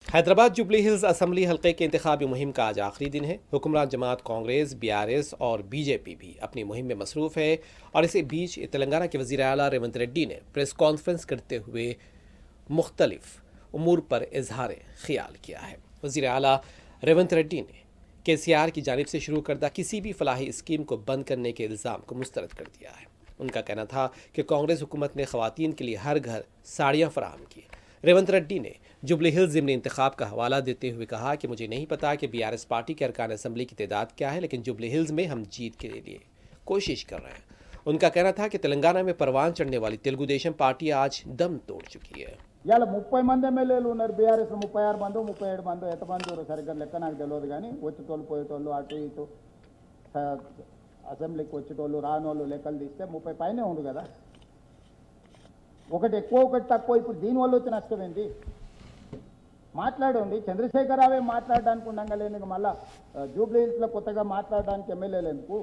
Hyderabad jubilee hills assembly हल्के के इंतखाबी मुहिम का आज आखिरी दिन है। हुक्मरान जमात कांग्रेस, बीआरएस और बीजेपी भी अपनी मुहिम में मसरूफ है और इसी बीच तेलंगाना के वज़ीर आला रेवंत रेड्डी ने प्रेस कॉन्फ्रेंस करते हुए मुख्तलिफ उमूर पर इजहार ख्याल किया है। वज़ीर आला रेवंत रेड्डी ने KCR की जानिब से शुरू करदा किसी भी फलाही स्कीम को बंद करने के इल्ज़ाम को मुस्तरद कर दिया है। उनका कहना था कि कांग्रेस हुकूमत ने ख़वातीन के लिए हर घर साड़ियाँ फराहम की। रेवंत रेड्डी ने जुबली हिल्स ज़िमनी इंतखाब का हवाला देते हुए कहा कि मुझे नहीं पता कि BRS पार्टी के अरकान असम्बली की तादाद क्या है, लेकिन जुबली हिल्स में हम जीत के लिए कोशिश कर रहे हैं। उनका कहना था कि तेलंगाना में परवान चढ़ने वाली तेलुगु देशम पार्टी आज दम तोड़ चुकी है। ఇవాళ 30 మంది ఎమ్మెల్యేలు ఉన్నారు బీఆర్ఎస్ 36 మందో 37 మందో ఎంతమంది సరిగ్గా లెక్క నాకు తెలియదు కానీ వచ్చేటోళ్ళు పోయేటోళ్ళు అటు ఇటు అసెంబ్లీకి వచ్చేటోళ్ళు రానోళ్ళు లెక్కలు తీస్తే 30 పైనే ఉండు కదా ఒకటి ఎక్కువ ఒకటి తక్కువ ఇప్పుడు దీనివల్ల వచ్చే నష్టం ఏంటి మాట్లాడండి చంద్రశేఖర్ రావే మాట్లాడడానికి ఉండగా లేని మళ్ళీ జూబ్లీ హిల్స్లో కొత్తగా మాట్లాడడానికి ఎమ్మెల్యేలు ఎందుకు